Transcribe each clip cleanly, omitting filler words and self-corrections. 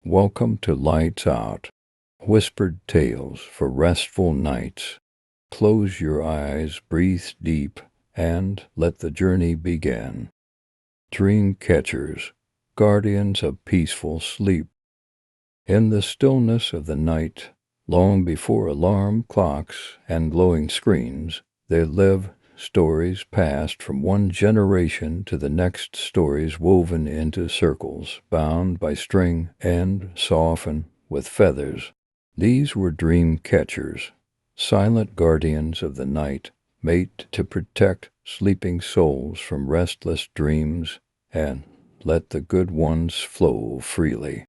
Welcome to Lights Out, whispered tales for restful nights. Close your eyes, breathe deep, and let the journey begin. Dream catchers, guardians of peaceful sleep. In the stillness of the night, long before alarm clocks and glowing screens, there live stories passed from one generation to the next, stories woven into circles, bound by string and softened with feathers. These were dream catchers, silent guardians of the night, made to protect sleeping souls from restless dreams and let the good ones flow freely.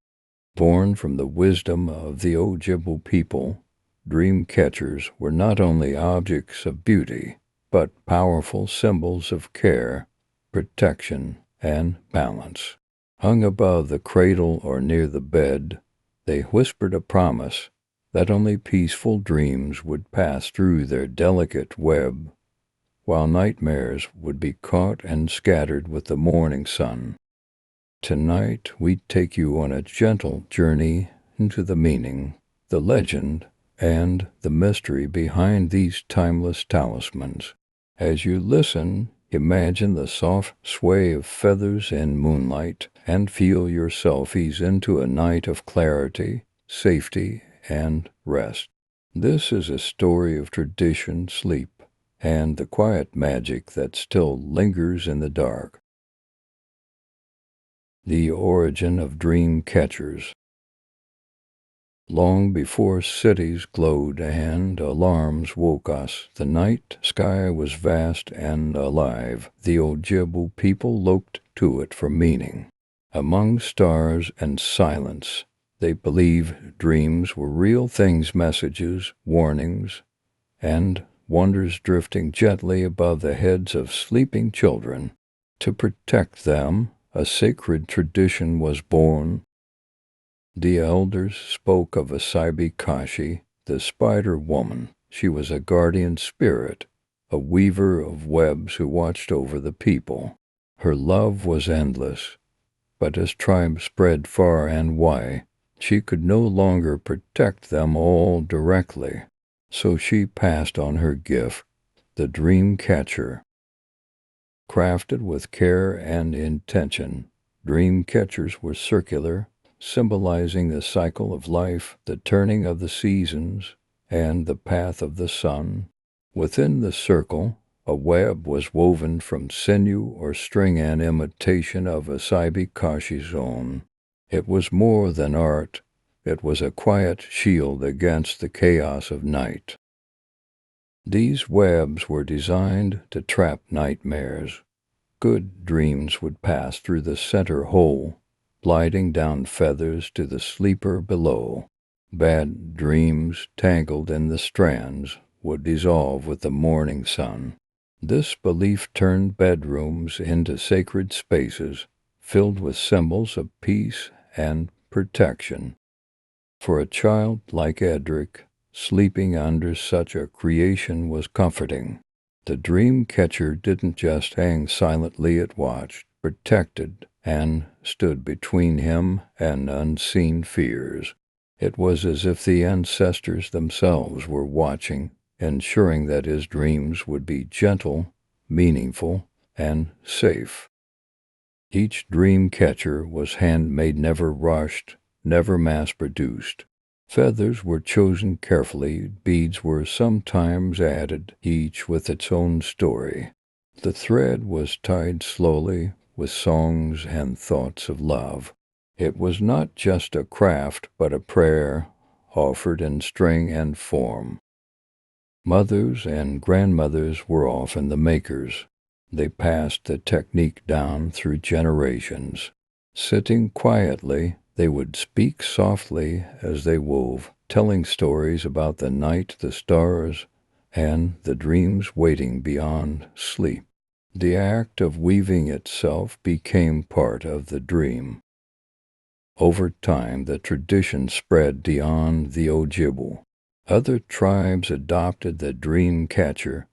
Born from the wisdom of the Ojibwe people, dream catchers were not only objects of beauty, but powerful symbols of care, protection, and balance. Hung above the cradle or near the bed, they whispered a promise that only peaceful dreams would pass through their delicate web, while nightmares would be caught and scattered with the morning sun. Tonight we take you on a gentle journey into the meaning, the legend, and the mystery behind these timeless talismans. As you listen, imagine the soft sway of feathers in moonlight and feel yourself ease into a night of clarity, safety, and rest. This is a story of tradition, sleep, and the quiet magic that still lingers in the dark. The origin of dream catchers. Long before cities glowed and alarms woke us, the night sky was vast and alive. The Ojibwe people looked to it for meaning. Among stars and silence, they believed dreams were real things, messages, warnings, and wonders drifting gently above the heads of sleeping children. To protect them, a sacred tradition was born. The elders spoke of Asabi Kashi, the spider woman. She was a guardian spirit, a weaver of webs who watched over the people. Her love was endless, but as tribes spread far and wide, she could no longer protect them all directly. So she passed on her gift, the dream catcher. Crafted with care and intention, dream catchers were circular, symbolizing the cycle of life, the turning of the seasons, and the path of the sun. Within the circle, a web was woven from sinew or string, an imitation of Asabi Kashi's own. It was more than art. It was a quiet shield against the chaos of night. These webs were designed to trap nightmares. Good dreams would pass through the center hole, gliding down feathers to the sleeper below. Bad dreams, tangled in the strands, would dissolve with the morning sun. This belief turned bedrooms into sacred spaces, filled with symbols of peace and protection. For a child like Edric, sleeping under such a creation was comforting. The dream catcher didn't just hang silently, it watched, protected, and stood between him and unseen fears. It was as if the ancestors themselves were watching, ensuring that his dreams would be gentle, meaningful, and safe. Each dream catcher was handmade, never rushed, never mass-produced. Feathers were chosen carefully, beads were sometimes added, each with its own story. The thread was tied slowly with songs and thoughts of love. It was not just a craft, but a prayer offered in string and form. Mothers and grandmothers were often the makers. They passed the technique down through generations. Sitting quietly, they would speak softly as they wove, telling stories about the night, the stars, and the dreams waiting beyond sleep. The act of weaving itself became part of the dream. Over time, the tradition spread beyond the Ojibwe. Other tribes adopted the dream catcher,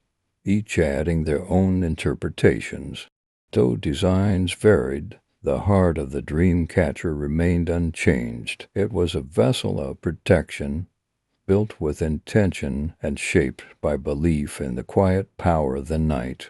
each adding their own interpretations. Though designs varied, the heart of the dream catcher remained unchanged. It was a vessel of protection, built with intention and shaped by belief in the quiet power of the night.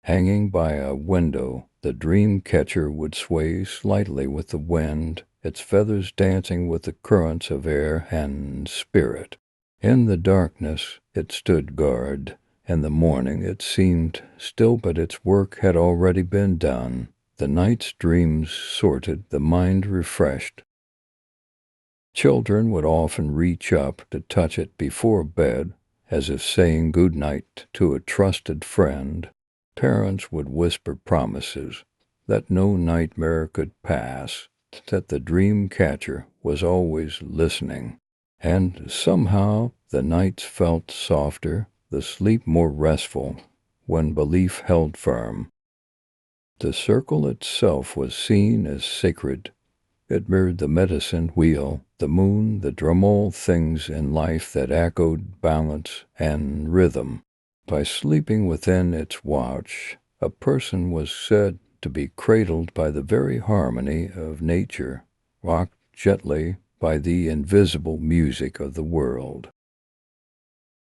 Hanging by a window, the dream catcher would sway slightly with the wind, its feathers dancing with the currents of air and spirit. In the darkness it stood guard. In the morning it seemed still, but its work had already been done. The night's dreams sorted, the mind refreshed. Children would often reach up to touch it before bed, as if saying good night to a trusted friend. Parents would whisper promises that no nightmare could pass, that the dream catcher was always listening. And somehow the nights felt softer, the sleep more restful, when belief held firm. The circle itself was seen as sacred. It mirrored the medicine wheel, the moon, the drummel things in life that echoed balance and rhythm. By sleeping within its watch, a person was said to be cradled by the very harmony of nature, rocked gently by the invisible music of the world.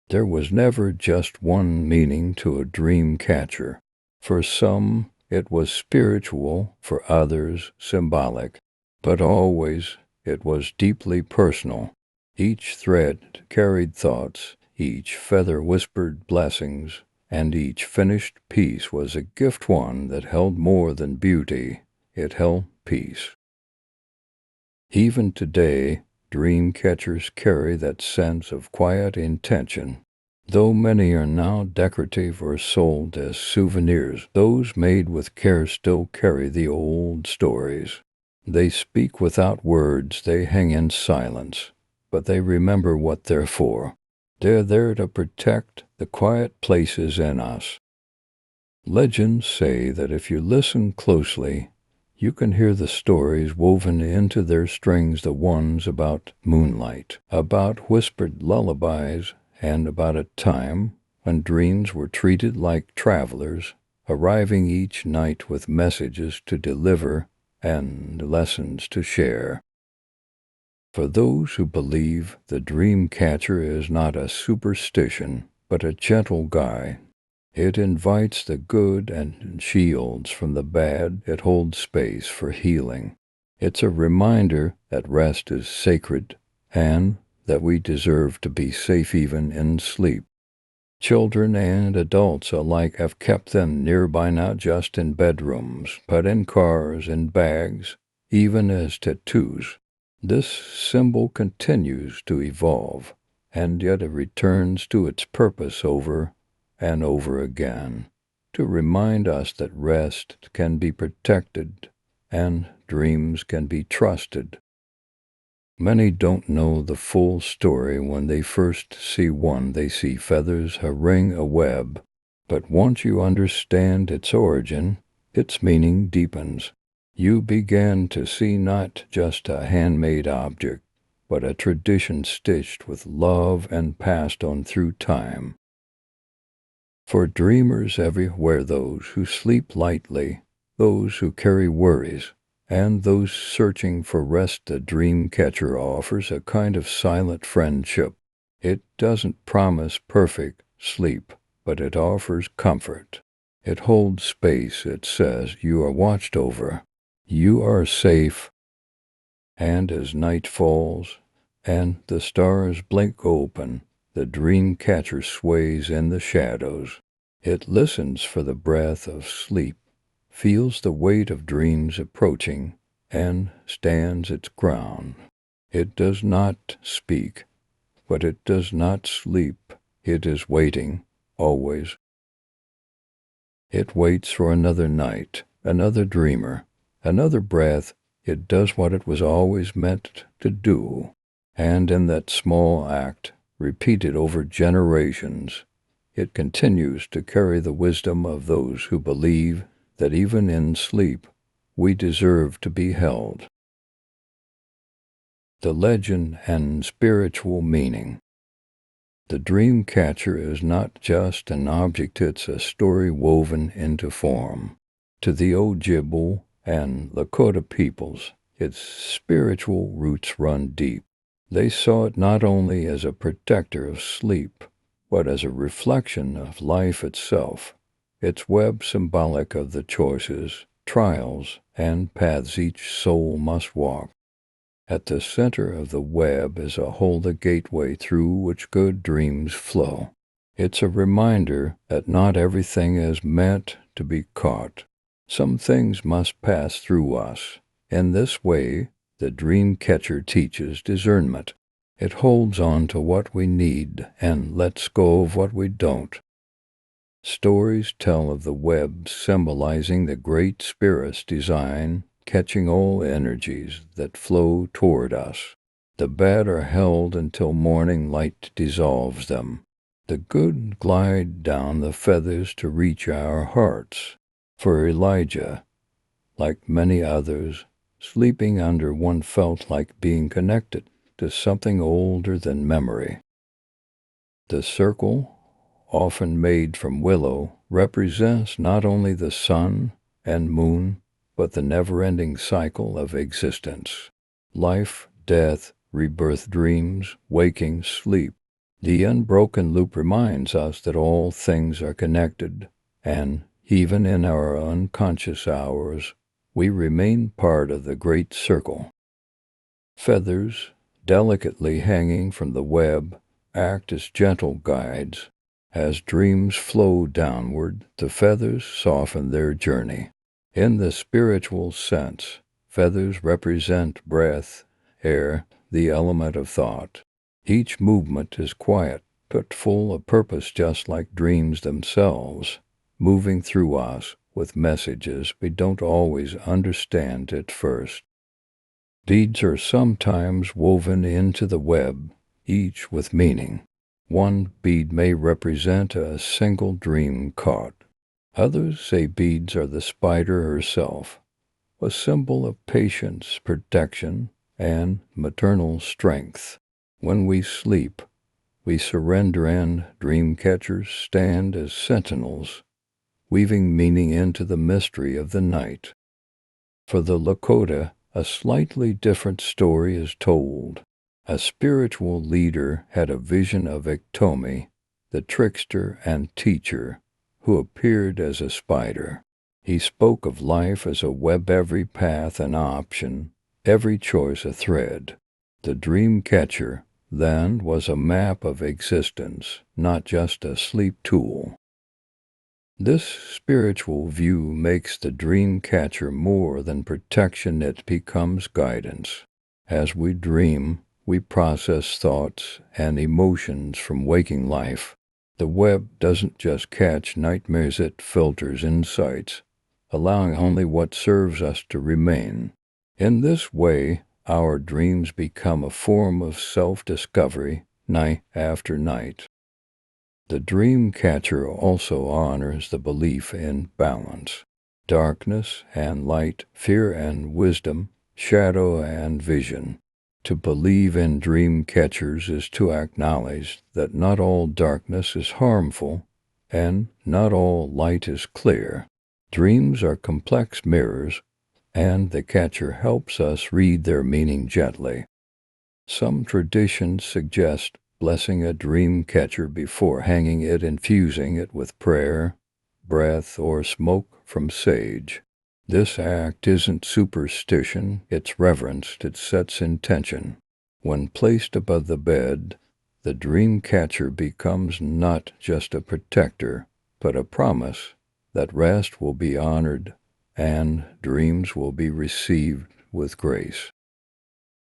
There was never just one meaning to a dream catcher. For some, it was spiritual, for others, symbolic. But always it was deeply personal. Each thread carried thoughts, each feather whispered blessings, and each finished piece was a gift, one that held more than beauty. It held peace. Even today, dream catchers carry that sense of quiet intention. Though many are now decorative or sold as souvenirs, those made with care still carry the old stories. They speak without words, they hang in silence, but they remember what they're for. They're there to protect the quiet places in us. Legends say that if you listen closely, you can hear the stories woven into their strings, the ones about moonlight, about whispered lullabies, and about a time when dreams were treated like travelers, arriving each night with messages to deliver and lessons to share. For those who believe, the dream catcher is not a superstition, but a gentle guide. It invites the good and shields from the bad. It holds space for healing. It's a reminder that rest is sacred and that we deserve to be safe even in sleep. Children and adults alike have kept them nearby, not just in bedrooms, but in cars, in bags, even as tattoos. This symbol continues to evolve, and yet it returns to its purpose over and over again, to remind us that rest can be protected and dreams can be trusted. Many don't know the full story. When they first see one, they see feathers, a ring, a web. But once you understand its origin, its meaning deepens. You begin to see not just a handmade object, but a tradition stitched with love and passed on through time. For dreamers everywhere, those who sleep lightly, those who carry worries, and those searching for rest, the dream catcher offers a kind of silent friendship. It doesn't promise perfect sleep, but it offers comfort. It holds space. It says you are watched over, you are safe. And as night falls and the stars blink open, the dream catcher sways in the shadows. It listens for the breath of sleep, feels the weight of dreams approaching, and stands its ground. It does not speak, but it does not sleep. It is waiting, always. It waits for another night, another dreamer, another breath. It does what it was always meant to do, and in that small act, repeated over generations, it continues to carry the wisdom of those who believe that even in sleep we deserve to be held. The legend and spiritual meaning. The dream catcher is not just an object, it's a story woven into form. To the Ojibwe and Lakota peoples, its spiritual roots run deep. They saw it not only as a protector of sleep, but as a reflection of life itself, its web symbolic of the choices, trials, and paths each soul must walk. At the center of the web is a hole, the gateway through which good dreams flow. It's a reminder that not everything is meant to be caught. Some things must pass through us. In this way, the dream catcher teaches discernment. It holds on to what we need and lets go of what we don't. Stories tell of the web symbolizing the Great Spirit's design, catching all energies that flow toward us. The bad are held until morning light dissolves them. The good glide down the feathers to reach our hearts. For Elijah, like many others, sleeping under one felt like being connected to something older than memory. The circle, often made from willow, represents not only the sun and moon, but the never-ending cycle of existence. Life, death, rebirth, dreams, waking, sleep. The unbroken loop reminds us that all things are connected, and even in our unconscious hours, we remain part of the great circle. Feathers, delicately hanging from the web, act as gentle guides. As dreams flow downward, the feathers soften their journey. In the spiritual sense, feathers represent breath, air, the element of thought. Each movement is quiet, but full of purpose, just like dreams themselves, moving through us with messages we don't always understand at first. Beads are sometimes woven into the web, each with meaning. One bead may represent a single dream caught. Others say beads are the spider herself, a symbol of patience, protection, and maternal strength. When we sleep, we surrender, and dream catchers stand as sentinels, weaving meaning into the mystery of the night. For the Lakota, a slightly different story is told. A spiritual leader had a vision of Iktomi, the trickster and teacher, who appeared as a spider. He spoke of life as a web, every path an option, every choice a thread. The dream catcher, then, was a map of existence, not just a sleep tool. This spiritual view makes the dream catcher more than protection, it becomes guidance. As we dream, we process thoughts and emotions from waking life. The web doesn't just catch nightmares, it filters insights, allowing only what serves us to remain. In this way, our dreams become a form of self-discovery, night after night. The dream catcher also honors the belief in balance. Darkness and light, fear and wisdom, shadow and vision. To believe in dream catchers is to acknowledge that not all darkness is harmful, and not all light is clear. Dreams are complex mirrors, and the catcher helps us read their meaning gently. Some traditions suggest blessing a dream catcher before hanging it, infusing it with prayer, breath, or smoke from sage. This act isn't superstition, it's reverence that sets intention. When placed above the bed, the dream catcher becomes not just a protector, but a promise that rest will be honored and dreams will be received with grace.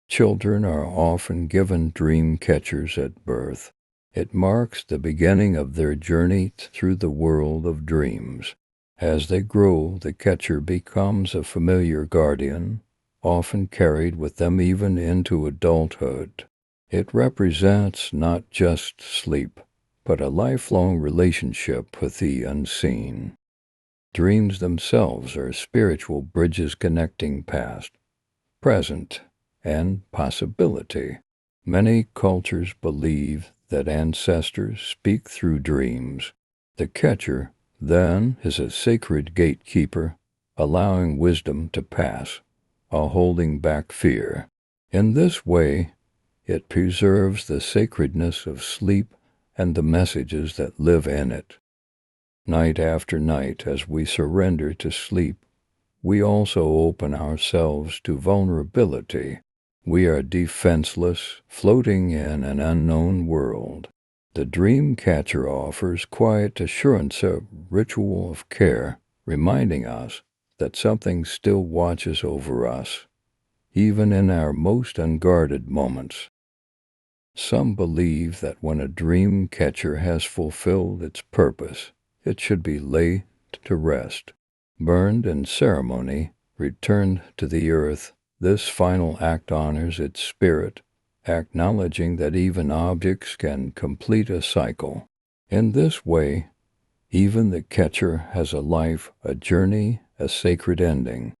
Children are often given dream catchers at birth. It marks the beginning of their journey through the world of dreams. As they grow, the catcher becomes a familiar guardian, often carried with them even into adulthood. It represents not just sleep, but a lifelong relationship with the unseen. Dreams themselves are spiritual bridges connecting past, present, and possibility. Many cultures believe that ancestors speak through dreams. The catcher, then, is a sacred gatekeeper, allowing wisdom to pass, while holding back fear. In this way, it preserves the sacredness of sleep and the messages that live in it. Night after night, as we surrender to sleep, we also open ourselves to vulnerability. We are defenseless, floating in an unknown world. The dream catcher offers quiet assurance, a ritual of care, reminding us that something still watches over us, even in our most unguarded moments. Some believe that when a dream catcher has fulfilled its purpose, it should be laid to rest, burned in ceremony, returned to the earth. This final act honors its spirit, acknowledging that even objects can complete a cycle. In this way, even the catcher has a life, a journey, a sacred ending.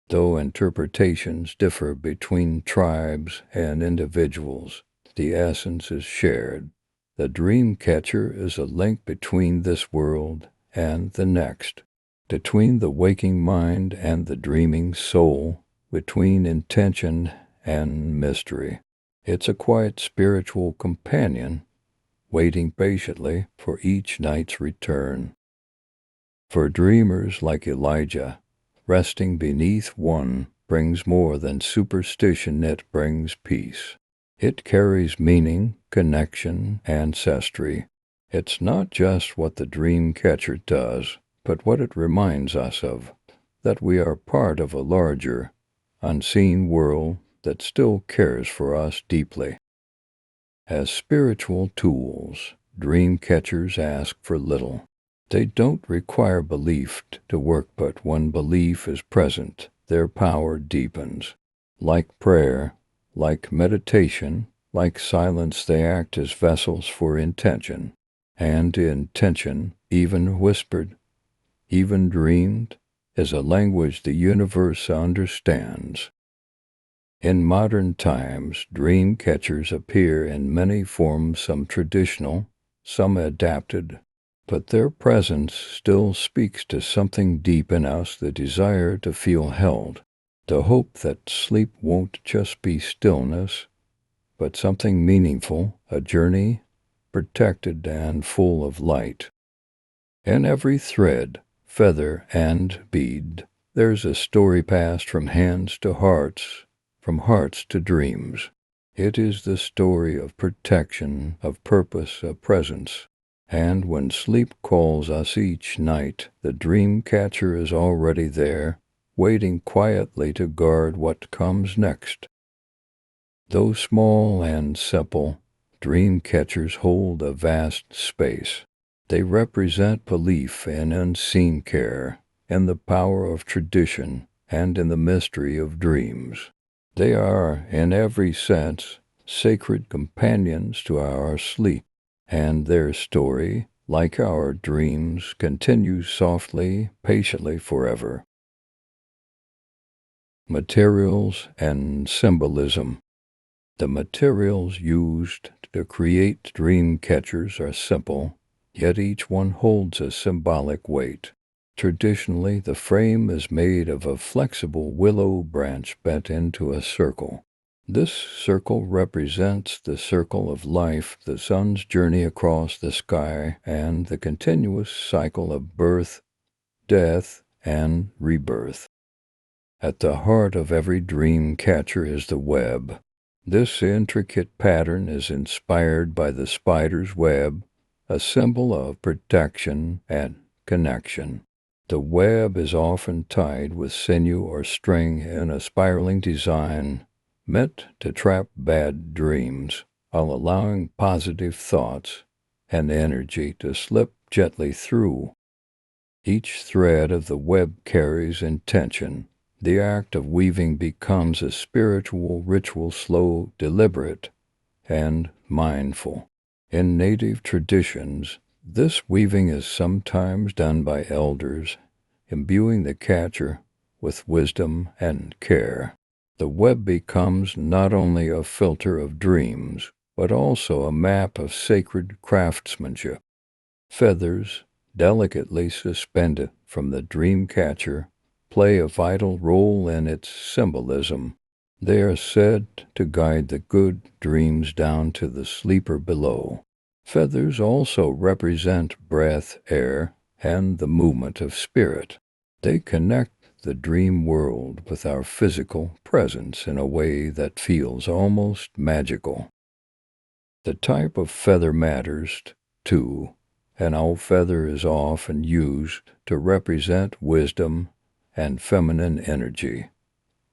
Though interpretations differ between tribes and individuals, the essence is shared. The dream catcher is a link between this world and the next, between the waking mind and the dreaming soul, between intention and mystery. It's a quiet spiritual companion, waiting patiently for each night's return. For dreamers like Elijah, resting beneath one brings more than superstition, it brings peace. It carries meaning, connection, ancestry. It's not just what the dream catcher does, but what it reminds us of, that we are part of a larger, unseen world that still cares for us deeply. As spiritual tools, dream catchers ask for little. They don't require belief to work, but when belief is present, their power deepens. Like prayer, like meditation, like silence, they act as vessels for intention. And intention, even whispered, even dreamed, is a language the universe understands. In modern times, dream catchers appear in many forms, some traditional, some adapted, but their presence still speaks to something deep in us, the desire to feel held, the hope that sleep won't just be stillness, but something meaningful, a journey, protected and full of light. In every thread, feather, and bead, there's a story passed from hands to hearts, from hearts to dreams. It is the story of protection, of purpose, of presence. And when sleep calls us each night, the dream catcher is already there, waiting quietly to guard what comes next. Though small and simple, dream catchers hold a vast space. They represent belief in unseen care, in the power of tradition, and in the mystery of dreams. They are, in every sense, sacred companions to our sleep, and their story, like our dreams, continues softly, patiently, forever. Materials and symbolism. The materials used to create dream catchers are simple, yet each one holds a symbolic weight. Traditionally, the frame is made of a flexible willow branch bent into a circle. This circle represents the circle of life, the sun's journey across the sky, and the continuous cycle of birth, death, and rebirth. At the heart of every dream catcher is the web. This intricate pattern is inspired by the spider's web, a symbol of protection and connection. The web is often tied with sinew or string in a spiraling design, meant to trap bad dreams, while allowing positive thoughts and energy to slip gently through. Each thread of the web carries intention. The act of weaving becomes a spiritual ritual, slow, deliberate, and mindful. In native traditions, this weaving is sometimes done by elders, imbuing the catcher with wisdom and care. The web becomes not only a filter of dreams, but also a map of sacred craftsmanship. Feathers, delicately suspended from the dream catcher, play a vital role in its symbolism. They are said to guide the good dreams down to the sleeper below. Feathers also represent breath, air, and the movement of spirit. They connect the dream world with our physical presence in a way that feels almost magical. The type of feather matters, too. An owl feather is often used to represent wisdom and feminine energy,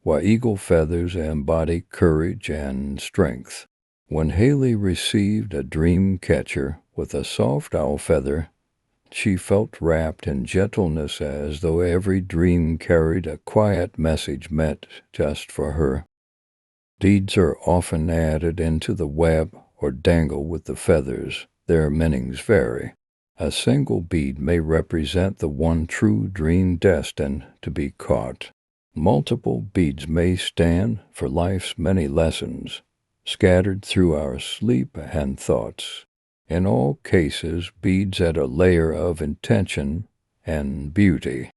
while eagle feathers embody courage and strength. When Haley received a dream catcher with a soft owl feather, she felt wrapped in gentleness as though every dream carried a quiet message meant just for her. Beads are often added into the web or dangle with the feathers. Their meanings vary. A single bead may represent the one true dream destined to be caught. Multiple beads may stand for life's many lessons, scattered through our sleep and thoughts. In all cases, beads add a layer of intention and beauty.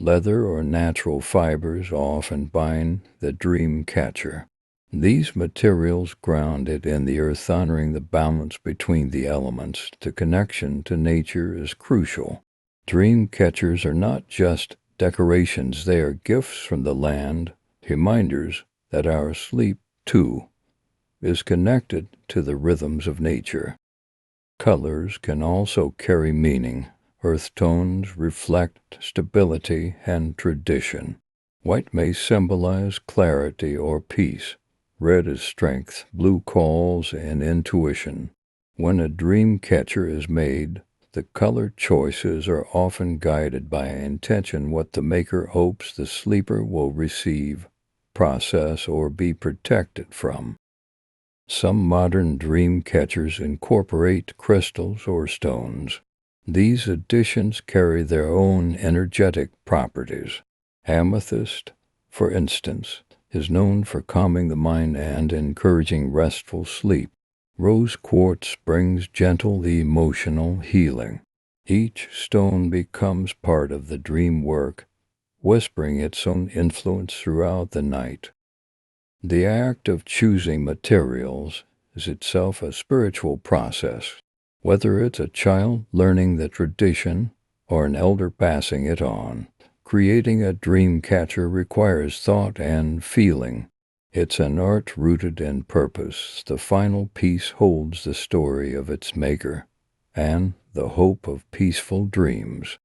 Leather or natural fibers often bind the dream catcher. These materials ground it in the earth, honoring the balance between the elements. The connection to nature is crucial. Dream catchers are not just decorations, they are gifts from the land, reminders that our sleep, too, is connected to the rhythms of nature. Colors can also carry meaning. Earth tones reflect stability and tradition. White may symbolize clarity or peace. Red is strength. Blue calls in intuition. When a dream catcher is made, the color choices are often guided by intention, what the maker hopes the sleeper will receive, process, or be protected from. Some modern dream catchers incorporate crystals or stones. These additions carry their own energetic properties. Amethyst, for instance, is known for calming the mind and encouraging restful sleep. Rose quartz brings gentle emotional healing. Each stone becomes part of the dream work, whispering its own influence throughout the night. The act of choosing materials is itself a spiritual process. Whether it's a child learning the tradition or an elder passing it on, creating a dream catcher requires thought and feeling. It's an art rooted in purpose. The final piece holds the story of its maker and the hope of peaceful dreams.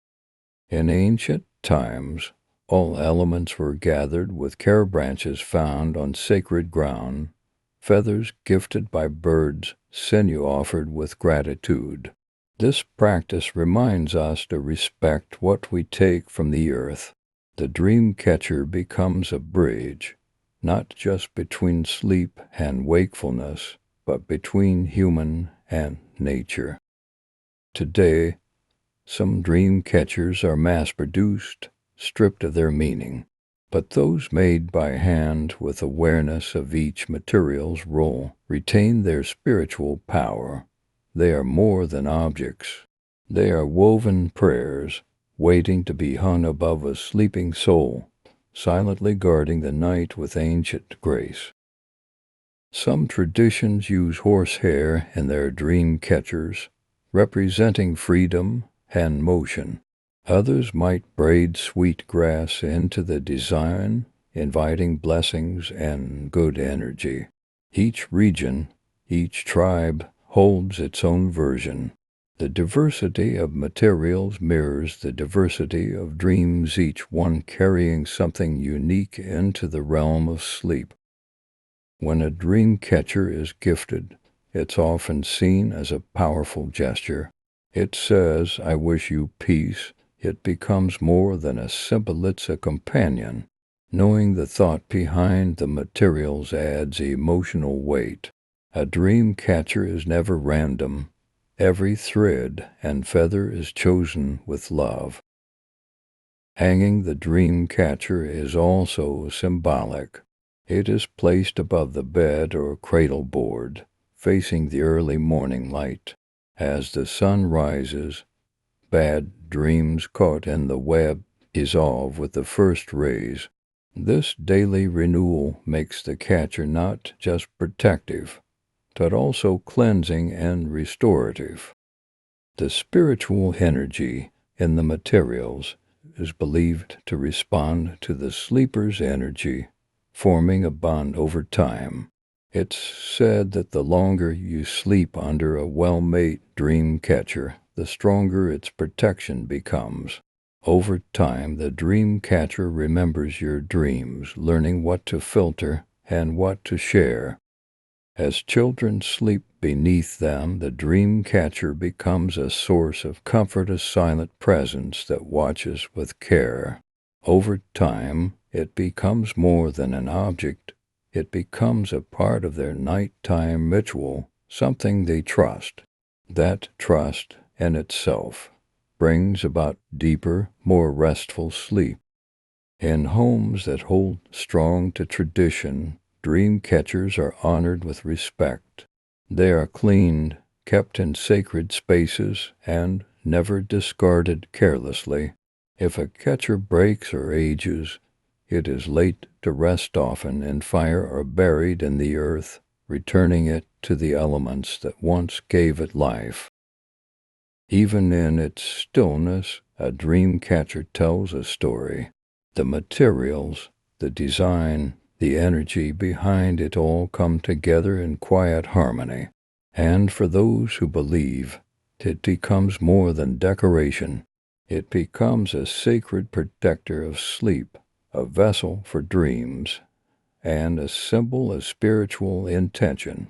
In ancient times, all elements were gathered with care branches found on sacred ground, feathers gifted by birds, sinew offered with gratitude. This practice reminds us to respect what we take from the earth. The dream catcher becomes a bridge, not just between sleep and wakefulness, but between human and nature. Today, some dream catchers are mass-produced, stripped of their meaning, but those made by hand with awareness of each material's role retain their spiritual power. They are more than objects. They are woven prayers, waiting to be hung above a sleeping soul, silently guarding the night with ancient grace. Some traditions use horsehair in their dream catchers, representing freedom and motion. Others might braid sweet grass into the design, inviting blessings and good energy. Each region, each tribe holds its own version. The diversity of materials mirrors the diversity of dreams, each one carrying something unique into the realm of sleep. When a dream catcher is gifted, it's often seen as a powerful gesture. It says, "I wish you peace." It becomes more than a symbol, it's a companion. Knowing the thought behind the materials adds emotional weight. A dream catcher is never random. Every thread and feather is chosen with love. Hanging the dream catcher is also symbolic. It is placed above the bed or cradle board, facing the early morning light. As the sun rises, bad dreams caught in the web dissolve with the first rays. This daily renewal makes the catcher not just protective, but also cleansing and restorative. The spiritual energy in the materials is believed to respond to the sleeper's energy, forming a bond over time. It's said that the longer you sleep under a well-made dream catcher, the stronger its protection becomes. Over time, the dream catcher remembers your dreams, learning what to filter and what to share. As children sleep beneath them, the dream catcher becomes a source of comfort, a silent presence that watches with care. Over time, it becomes more than an object. It becomes a part of their nighttime ritual, something they trust. That trust in itself brings about deeper, more restful sleep. In homes that hold strong to tradition, dream catchers are honored with respect. They are cleaned, kept in sacred spaces, and never discarded carelessly. If a catcher breaks or ages, it is laid to rest often in fire or buried in the earth, returning it to the elements that once gave it life. Even in its stillness, a dream catcher tells a story. The materials, the design, the energy behind it all come together in quiet harmony. And for those who believe, it becomes more than decoration. It becomes a sacred protector of sleep, a vessel for dreams, and a symbol of spiritual intention.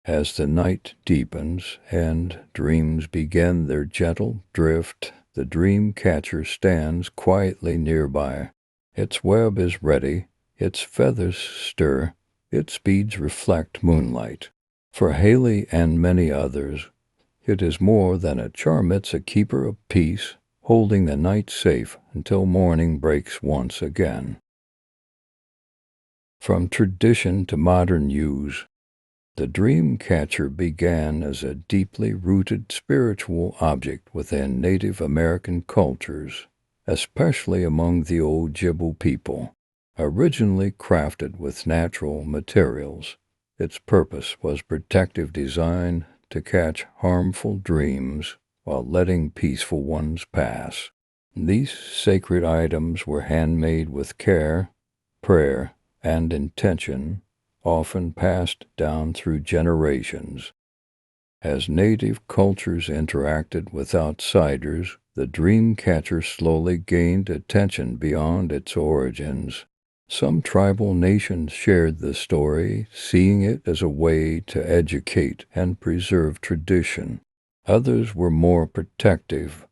As the night deepens and dreams begin their gentle drift, the dream catcher stands quietly nearby. Its web is ready, its feathers stir, its beads reflect moonlight. For Haley and many others, it is more than a charm. It's a keeper of peace, holding the night safe until morning breaks once again. From tradition to modern use, the dream catcher began as a deeply rooted spiritual object within Native American cultures, especially among the Ojibwe people. Originally crafted with natural materials, its purpose was protective design to catch harmful dreams while letting peaceful ones pass. These sacred items were handmade with care, prayer, and intention, often passed down through generations. As native cultures interacted with outsiders, the dream catcher slowly gained attention beyond its origins. Some tribal nations shared the story, seeing it as a way to educate and preserve tradition. Others were more protective,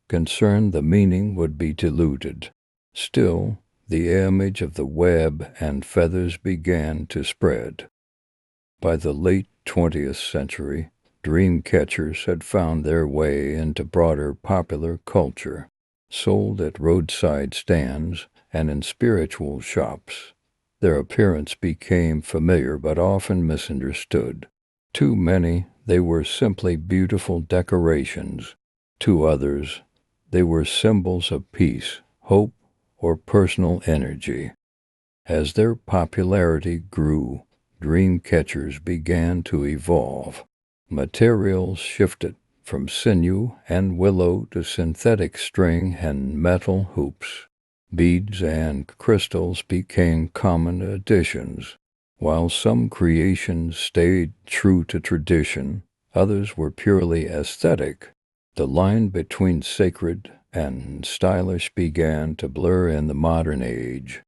concerned the meaning would be diluted. Still, the image of the web and feathers began to spread. By the late 20th century, dream catchers had found their way into broader popular culture, sold at roadside stands and in spiritual shops. Their appearance became familiar but often misunderstood. To many, they were simply beautiful decorations. To others, they were symbols of peace, hope, or personal energy. As their popularity grew, dream catchers began to evolve. Materials shifted from sinew and willow to synthetic string and metal hoops. Beads and crystals became common additions. While some creations stayed true to tradition, others were purely aesthetic. The line between sacred and stylish began to blur in the modern age.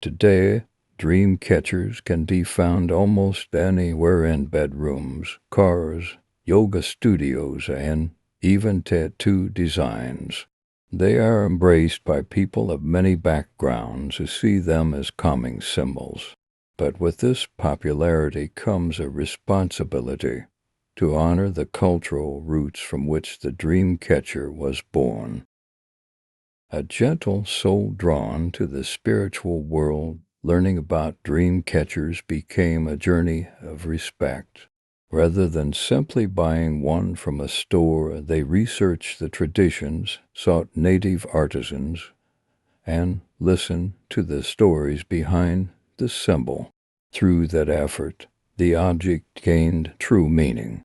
Today, dream catchers can be found almost anywhere in bedrooms, cars, yoga studios, and even tattoo designs. They are embraced by people of many backgrounds who see them as calming symbols. But with this popularity comes a responsibility to honor the cultural roots from which the dream catcher was born. A gentle soul drawn to the spiritual world, learning about dream catchers became a journey of respect. Rather than simply buying one from a store, they researched the traditions, sought native artisans, and listened to the stories behind the symbol. Through that effort, the object gained true meaning.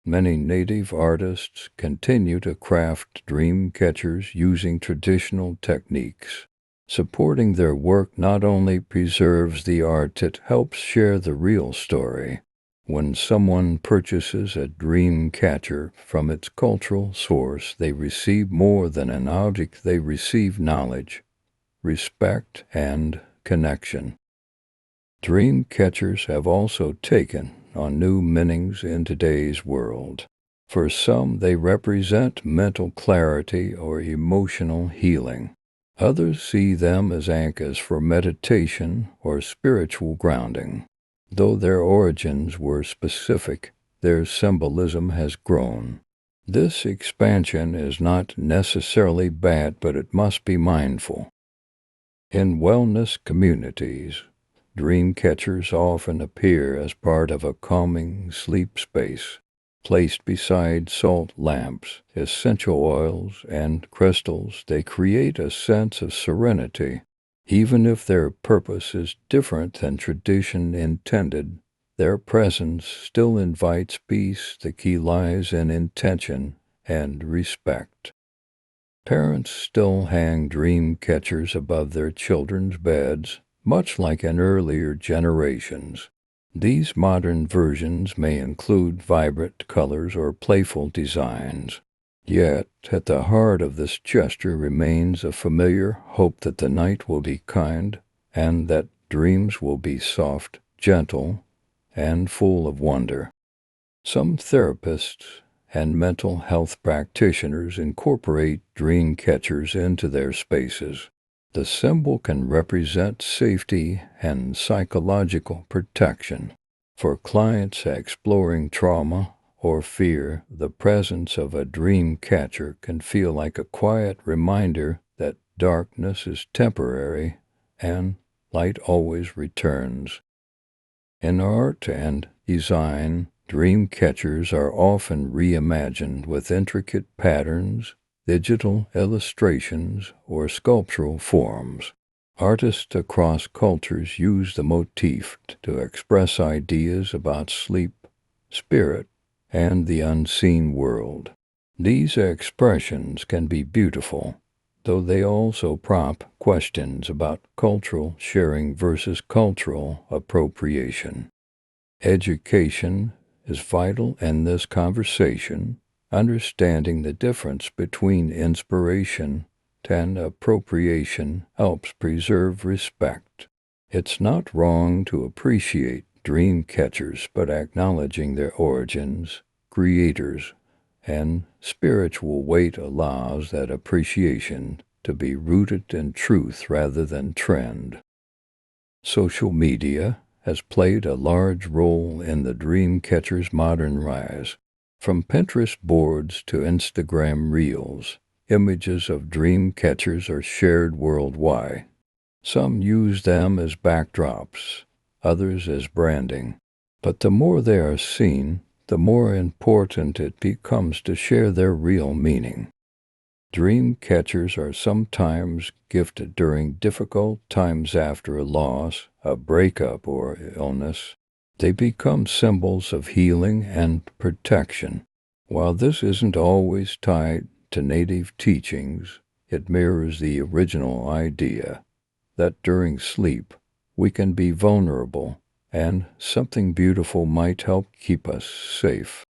Many native artists continue to craft dream catchers using traditional techniques. Supporting their work not only preserves the art, it helps share the real story. When someone purchases a dream catcher from its cultural source, they receive more than an object, they receive knowledge, respect, and connection. Dream catchers have also taken on new meanings in today's world. For some, they represent mental clarity or emotional healing. Others see them as anchors for meditation or spiritual grounding. Though their origins were specific, their symbolism has grown. This expansion is not necessarily bad, but it must be mindful. In wellness communities, dream catchers often appear as part of a calming sleep space. Placed beside salt lamps, essential oils, and crystals, they create a sense of serenity. Even if their purpose is different than tradition intended, their presence still invites peace. The key lies in intention and respect. Parents still hang dream catchers above their children's beds, much like in earlier generations. These modern versions may include vibrant colors or playful designs. Yet, at the heart of this gesture remains a familiar hope that the night will be kind and that dreams will be soft, gentle, and full of wonder. Some therapists and mental health practitioners incorporate dream catchers into their spaces. The symbol can represent safety and psychological protection. For clients exploring trauma or fear, the presence of a dream catcher can feel like a quiet reminder that darkness is temporary and light always returns. In art and design, dream catchers are often reimagined with intricate patterns, digital illustrations, or sculptural forms. Artists across cultures use the motif to express ideas about sleep, spirit, and the unseen world. These expressions can be beautiful, though they also prompt questions about cultural sharing versus cultural appropriation. Education is vital in this conversation. Understanding the difference between inspiration and appropriation helps preserve respect. It's not wrong to appreciate dream catchers, but acknowledging their origins, creators, and spiritual weight allows that appreciation to be rooted in truth rather than trend. Social media has played a large role in the dream catcher's modern rise. From Pinterest boards to Instagram reels, images of dream catchers are shared worldwide. Some use them as backdrops, others as branding. But the more they are seen, the more important it becomes to share their real meaning. Dream catchers are sometimes gifted during difficult times after a loss, a breakup, or illness. They become symbols of healing and protection. While this isn't always tied to native teachings, it mirrors the original idea that during sleep we can be vulnerable and something beautiful might help keep us safe.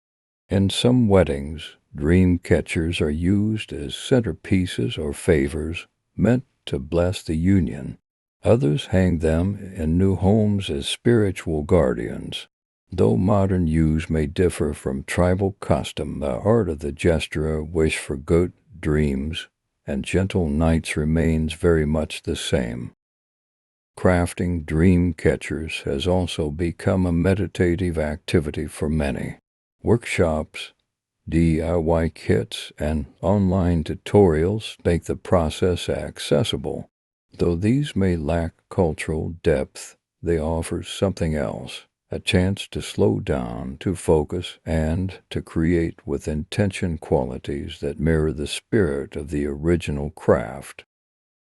In some weddings, dream catchers are used as centerpieces or favors meant to bless the union. Others hang them in new homes as spiritual guardians. Though modern use may differ from tribal custom, the art of the gesture, wish for good dreams, and gentle nights remains very much the same. Crafting dream catchers has also become a meditative activity for many. Workshops, DIY kits, and online tutorials make the process accessible. Though these may lack cultural depth, they offer something else, a chance to slow down, to focus, and to create with intention qualities that mirror the spirit of the original craft.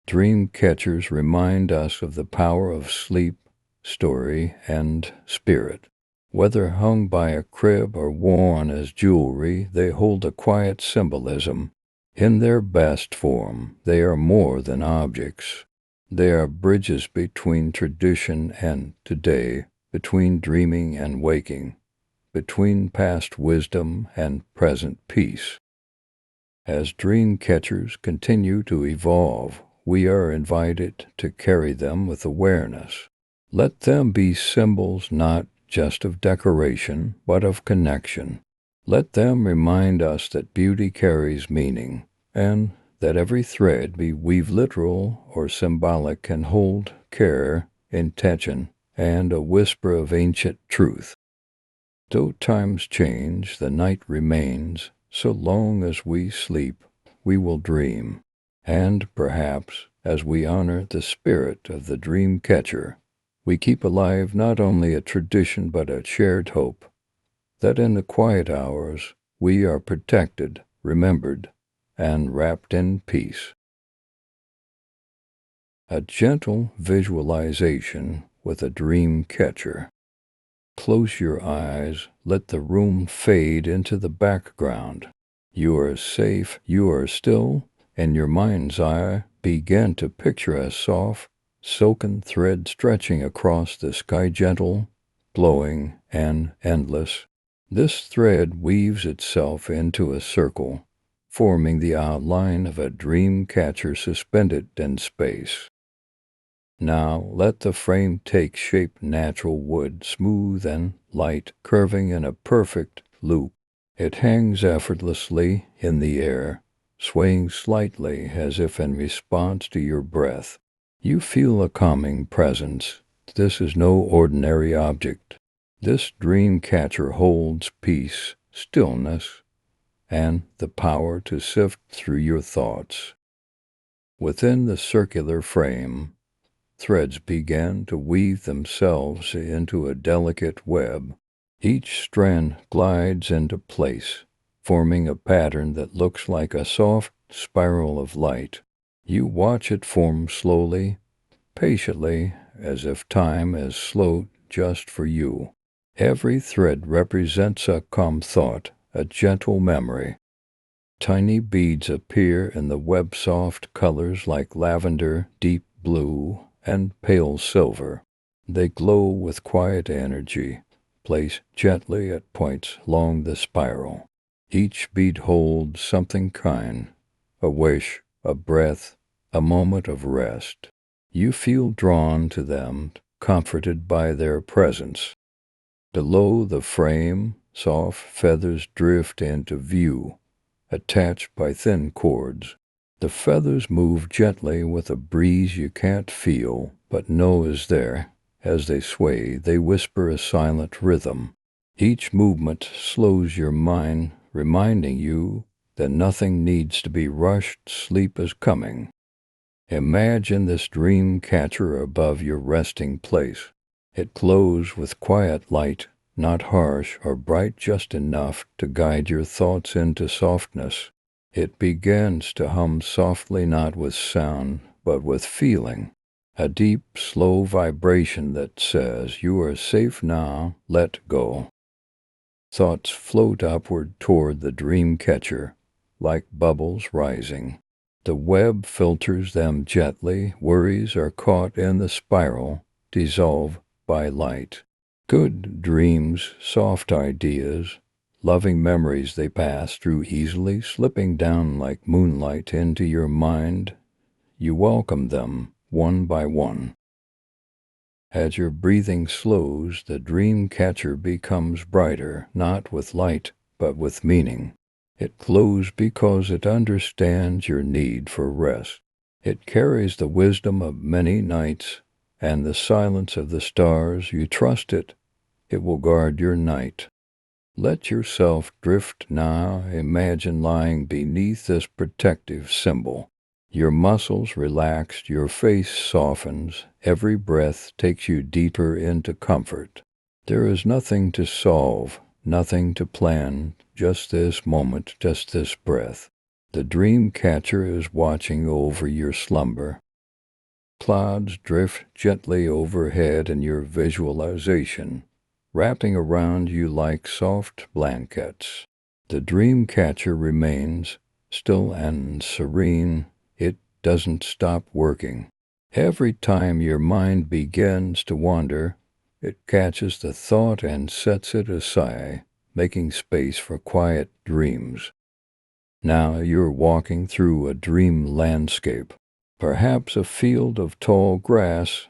Dream catchers remind us of the power of sleep, story, and spirit. Whether hung by a crib or worn as jewelry, they hold a quiet symbolism. In their best form, they are more than objects. They are bridges between tradition and today, between dreaming and waking, between past wisdom and present peace. As dream catchers continue to evolve, we are invited to carry them with awareness. Let them be symbols not just of decoration, but of connection. Let them remind us that beauty carries meaning, and that every thread, be weave literal or symbolic, can hold care, intention, and a whisper of ancient truth. Though times change, the night remains. So long as we sleep, we will dream. And perhaps, as we honor the spirit of the dream catcher, we keep alive not only a tradition but a shared hope, that in the quiet hours we are protected, remembered, and wrapped in peace. A gentle visualization with a dream catcher. Close your eyes, let the room fade into the background. You are safe, you are still, and your mind's eye begin to picture a soft, silken thread stretching across the sky, gentle, glowing, and endless. This thread weaves itself into a circle, forming the outline of a dream catcher suspended in space. Now let the frame take shape, natural wood, smooth and light, curving in a perfect loop. It hangs effortlessly in the air, swaying slightly as if in response to your breath. You feel a calming presence. This is no ordinary object. This dream catcher holds peace, stillness, and the power to sift through your thoughts. Within the circular frame, threads began to weave themselves into a delicate web. Each strand glides into place, forming a pattern that looks like a soft spiral of light. You watch it form slowly, patiently, as if time is slowed just for you. Every thread represents a calm thought, a gentle memory. Tiny beads appear in the web, soft colors like lavender, deep blue, and pale silver. They glow with quiet energy, placed gently at points along the spiral. Each bead holds something kind, a wish, a breath, a moment of rest. You feel drawn to them, comforted by their presence. Below the frame, soft feathers drift into view, attached by thin cords. The feathers move gently with a breeze you can't feel, but know is there. As they sway, they whisper a silent rhythm. Each movement slows your mind, reminding you that nothing needs to be rushed. Sleep is coming. Imagine this dream catcher above your resting place. It glows with quiet light, not harsh or bright, just enough to guide your thoughts into softness. It begins to hum softly, not with sound, but with feeling. A deep, slow vibration that says, "You are safe now, let go." Thoughts float upward toward the dream catcher, like bubbles rising. The web filters them gently. Worries are caught in the spiral, dissolve by light. Good dreams, soft ideas, loving memories, they pass through easily, slipping down like moonlight into your mind. You welcome them one by one. As your breathing slows, the dream catcher becomes brighter, not with light, but with meaning. It glows because it understands your need for rest. It carries the wisdom of many nights and the silence of the stars. You trust it. It will guard your night. Let yourself drift now. Imagine lying beneath this protective symbol. Your muscles relaxed, your face softens, every breath takes you deeper into comfort. There is nothing to solve, nothing to plan, just this moment, just this breath. The dream catcher is watching over your slumber. Clouds drift gently overhead in your visualization, wrapping around you like soft blankets. The dream catcher remains still and serene. It doesn't stop working. Every time your mind begins to wander, it catches the thought and sets it aside, making space for quiet dreams. Now you're walking through a dream landscape, perhaps a field of tall grass,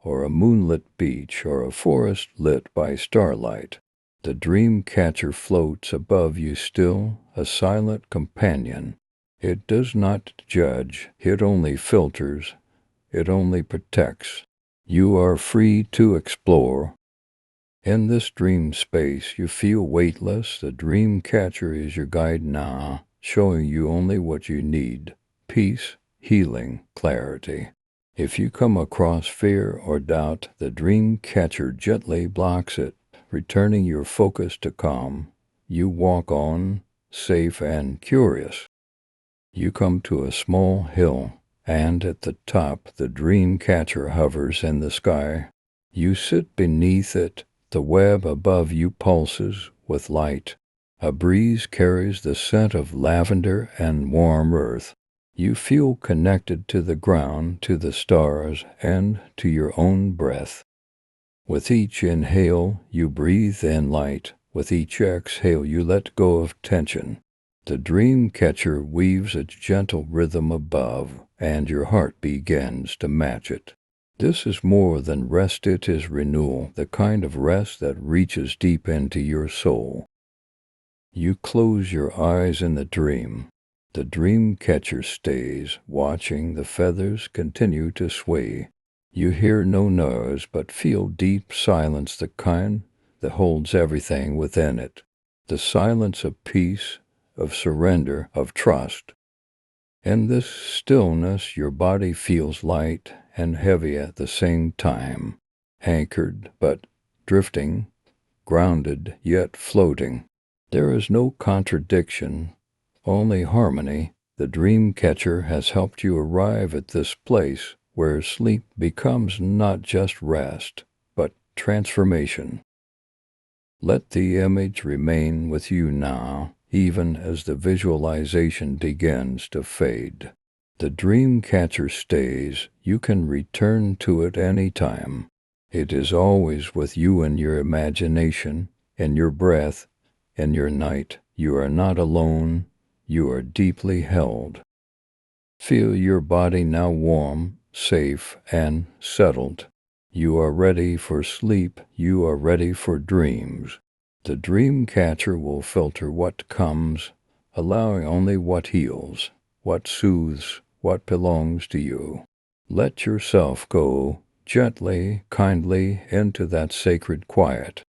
or a moonlit beach, or a forest lit by starlight. The dream catcher floats above you still, a silent companion. It does not judge, it only filters, it only protects. You are free to explore. In this dream space, you feel weightless. The dream catcher is your guide now, showing you only what you need: peace, healing, clarity. If you come across fear or doubt, the dream catcher gently blocks it, returning your focus to calm. You walk on, safe and curious. You come to a small hill, and at the top the dream catcher hovers in the sky. You sit beneath it. The web above you pulses with light. A breeze carries the scent of lavender and warm earth. You feel connected to the ground, to the stars, and to your own breath. With each inhale, you breathe in light. With each exhale, you let go of tension. The dream catcher weaves a gentle rhythm above, and your heart begins to match it. This is more than rest, it is renewal, the kind of rest that reaches deep into your soul. You close your eyes in the dream. The dream catcher stays, watching the feathers continue to sway. You hear no noise, but feel deep silence, the kind that holds everything within it. The silence of peace, of surrender, of trust. In this stillness, your body feels light and heavy at the same time, anchored but drifting, grounded yet floating. There is no contradiction, only harmony. The dream catcher has helped you arrive at this place where sleep becomes not just rest, but transformation. Let the image remain with you now, even as the visualization begins to fade. The dream catcher stays. You can return to it any time. It is always with you in your imagination, in your breath, in your night. You are not alone. You are deeply held. Feel your body now warm, safe, and settled. You are ready for sleep. You are ready for dreams. The dream catcher will filter what comes, allowing only what heals, what soothes, what belongs to you. Let yourself go gently, kindly into that sacred quiet.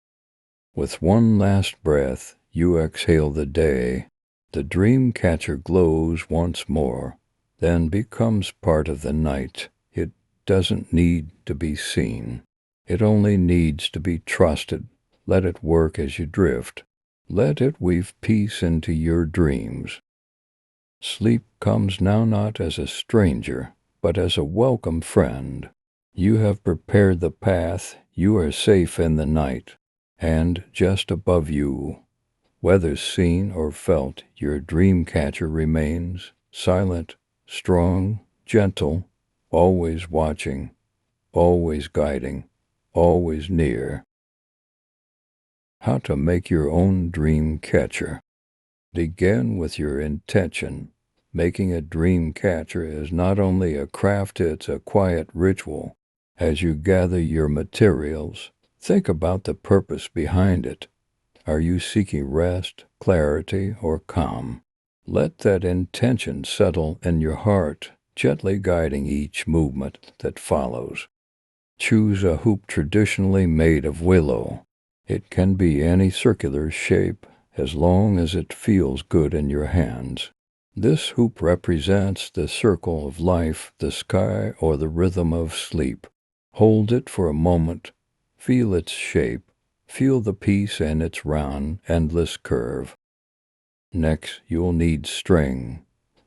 With one last breath, you exhale the day. The dream catcher glows once more, then becomes part of the night. It doesn't need to be seen. It only needs to be trusted. Let it work as you drift. Let it weave peace into your dreams. Sleep comes now not as a stranger, but as a welcome friend. You have prepared the path. You are safe in the night. And just above you, whether seen or felt, your dream catcher remains silent, strong, gentle, always watching, always guiding, always near. How to make your own dream catcher. Begin with your intention. Making a dream catcher is not only a craft, it's a quiet ritual. As you gather your materials, think about the purpose behind it. Are you seeking rest, clarity, or calm? Let that intention settle in your heart, gently guiding each movement that follows. Choose a hoop traditionally made of willow. It can be any circular shape, as long as it feels good in your hands. This hoop represents the circle of life, the sky, or the rhythm of sleep. Hold it for a moment. Feel its shape. Feel the piece and its round, endless curve. Next, you'll need string,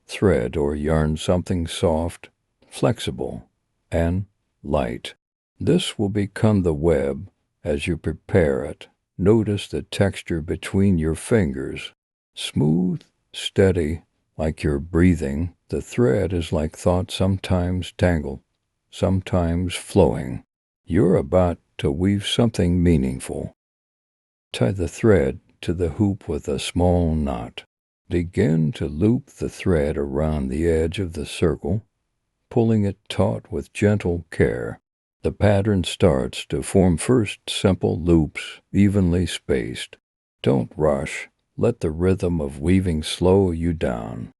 thread, or yarn, something soft, flexible, and light. This will become the web as you prepare it. Notice the texture between your fingers. Smooth, steady, like you're breathing. The thread is like thought, sometimes tangled, sometimes flowing. You're about to weave something meaningful. Tie the thread to the hoop with a small knot. Begin to loop the thread around the edge of the circle, pulling it taut with gentle care. The pattern starts to form, first simple loops, evenly spaced. Don't rush. Let the rhythm of weaving slow you down.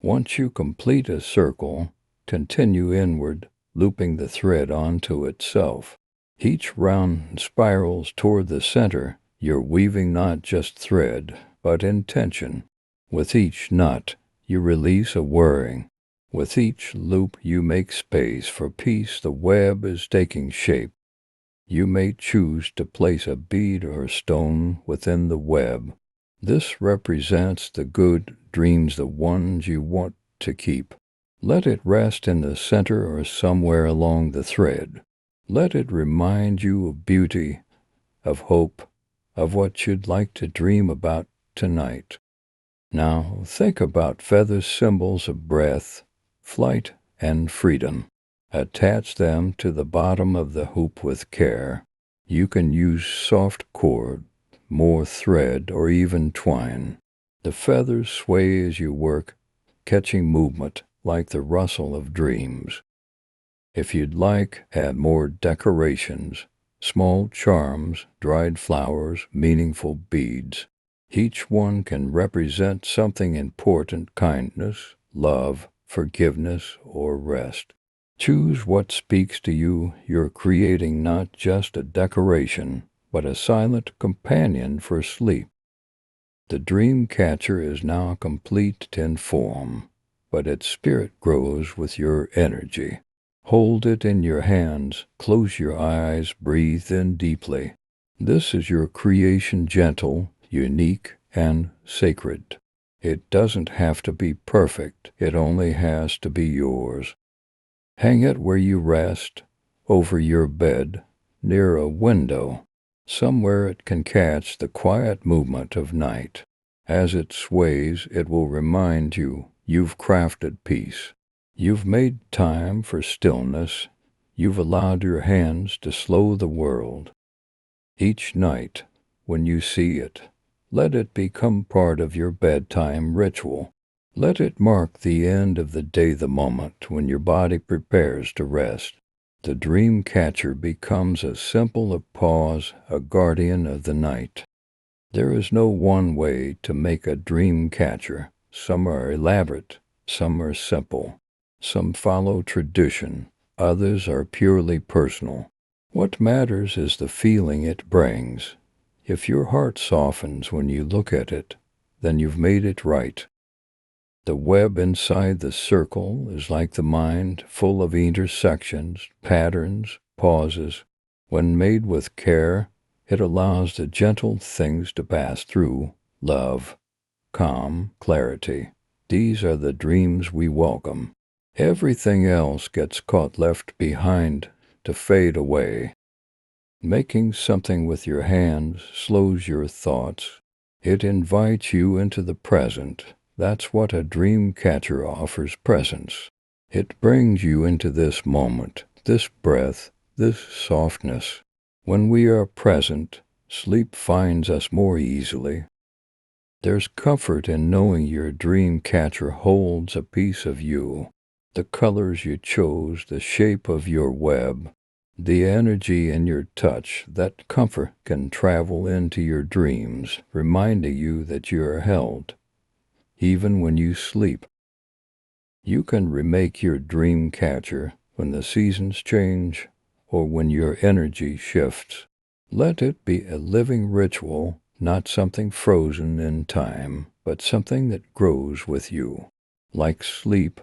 Once you complete a circle, continue inward, looping the thread onto itself. Each round spirals toward the center. You're weaving not just thread, but intention. With each knot, you release a whirring. With each loop, you make space for peace. The web is taking shape. You may choose to place a bead or stone within the web. This represents the good dreams, the ones you want to keep. Let it rest in the center or somewhere along the thread. Let it remind you of beauty, of hope, of what you'd like to dream about tonight. Now think about feathers, symbols of breath, flight, and freedom. Attach them to the bottom of the hoop with care. You can use soft cord, more thread, or even twine. The feathers sway as you work, catching movement like the rustle of dreams. If you'd like, add more decorations, small charms, dried flowers, meaningful beads. Each one can represent something important: kindness, love, forgiveness, or rest. Choose what speaks to you. You're creating not just a decoration, but a silent companion for sleep. The dream catcher is now complete in form, but its spirit grows with your energy. Hold it in your hands, close your eyes, breathe in deeply. This is your creation, gentle, unique, and sacred. It doesn't have to be perfect, it only has to be yours. Hang it where you rest, over your bed, near a window. Somewhere it can catch the quiet movement of night. As it sways, it will remind you you've crafted peace. You've made time for stillness. You've allowed your hands to slow the world. Each night, when you see it, let it become part of your bedtime ritual. Let it mark the end of the day, the moment when your body prepares to rest. The dream catcher becomes a symbol of pause, a guardian of the night. There is no one way to make a dream catcher. Some are elaborate, some are simple. Some follow tradition, others are purely personal. What matters is the feeling it brings. If your heart softens when you look at it, then you've made it right. The web inside the circle is like the mind, full of intersections, patterns, pauses. When made with care, it allows the gentle things to pass through: love, calm, clarity. These are the dreams we welcome. Everything else gets caught, left behind, to fade away. Making something with your hands slows your thoughts. It invites you into the present. That's what a dream catcher offers: presence. It brings you into this moment, this breath, this softness. When we are present, sleep finds us more easily. There's comfort in knowing your dream catcher holds a piece of you. The colors you chose, the shape of your web, the energy in your touch. That comfort can travel into your dreams, reminding you that you are held, even when you sleep. You can remake your dream catcher when the seasons change or when your energy shifts. Let it be a living ritual, not something frozen in time, but something that grows with you. Like sleep,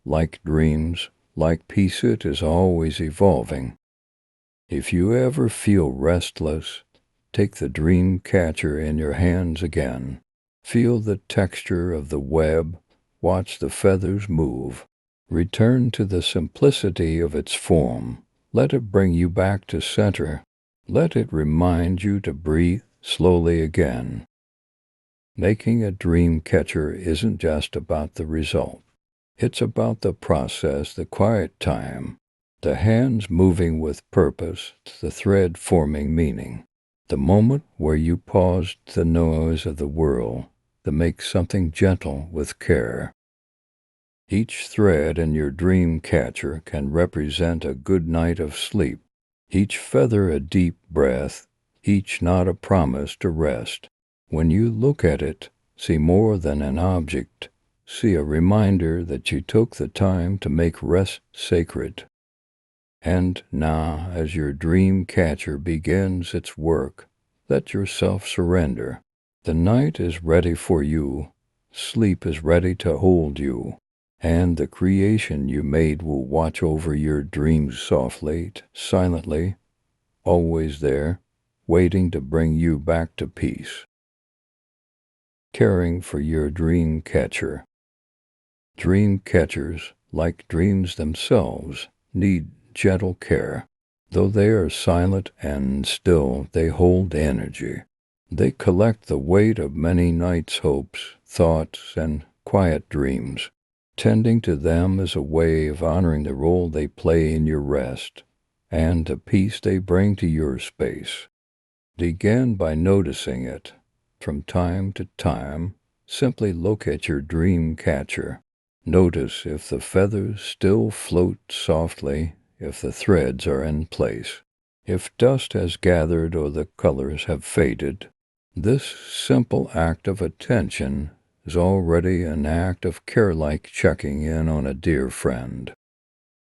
like dreams, like peace, it is always evolving. If you ever feel restless, take the dream catcher in your hands again. Feel the texture of the web. Watch the feathers move. Return to the simplicity of its form. Let it bring you back to center. Let it remind you to breathe slowly again. Making a dream catcher isn't just about the result. It's about the process, the quiet time, the hands moving with purpose, the thread forming meaning, the moment where you paused the noise of the world to make something gentle with care. Each thread in your dream catcher can represent a good night of sleep, each feather a deep breath, each knot a promise to rest. When you look at it, see more than an object, see a reminder that you took the time to make rest sacred. And now, as your dream catcher begins its work, let yourself surrender. The night is ready for you, sleep is ready to hold you, and the creation you made will watch over your dreams softly, silently, always there, waiting to bring you back to peace. Caring for your dream catcher. Dream catchers, like dreams themselves, need gentle care. Though they are silent and still, they hold energy. They collect the weight of many nights' hopes, thoughts, and quiet dreams. Tending to them is a way of honoring the role they play in your rest and the peace they bring to your space. Begin by noticing it. From time to time, simply look at your dream catcher. Notice if the feathers still float softly, if the threads are in place, if dust has gathered or the colors have faded. This simple act of attention is already an act of care, like checking in on a dear friend.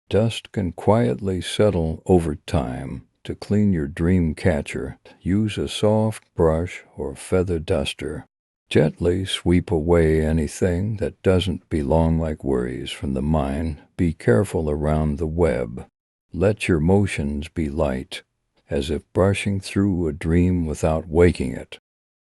Dust can quietly settle over time. To clean your dream catcher, use a soft brush or feather duster. Gently sweep away anything that doesn't belong, like worries from the mind. Be careful around the web. Let your motions be light, as if brushing through a dream without waking it.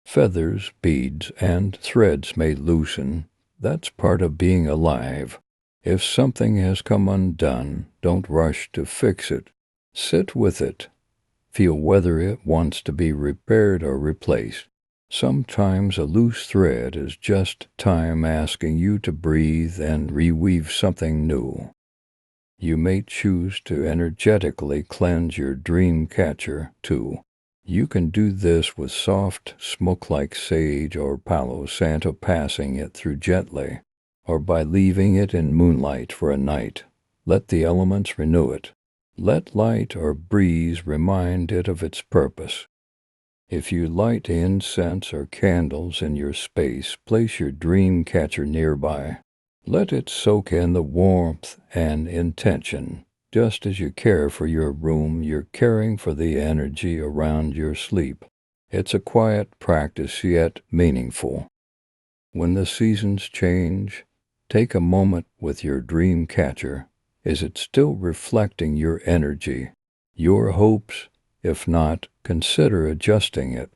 Feathers, beads, and threads may loosen. That's part of being alive. If something has come undone, don't rush to fix it. Sit with it. Feel whether it wants to be repaired or replaced. Sometimes a loose thread is just time asking you to breathe and reweave something new. You may choose to energetically cleanse your dream catcher, too. You can do this with soft smoke like sage or Palo Santo, passing it through gently, or by leaving it in moonlight for a night. Let the elements renew it. Let light or breeze remind it of its purpose. If you light incense or candles in your space, place your dream catcher nearby. Let it soak in the warmth and intention. Just as you care for your room, you're caring for the energy around your sleep. It's a quiet practice, yet meaningful. When the seasons change, take a moment with your dream catcher. Is it still reflecting your energy, your hopes? If not, consider adjusting it.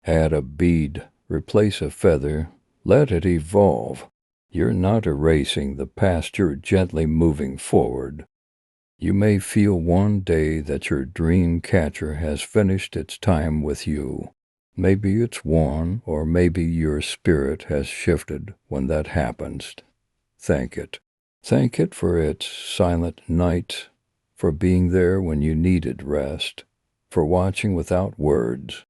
Add a bead, replace a feather, let it evolve. You're not erasing the past, you're gently moving forward. You may feel one day that your dream catcher has finished its time with you. Maybe it's worn, or maybe your spirit has shifted. When that happens, thank it. Thank it for its silent nights, for being there when you needed rest, for watching without words.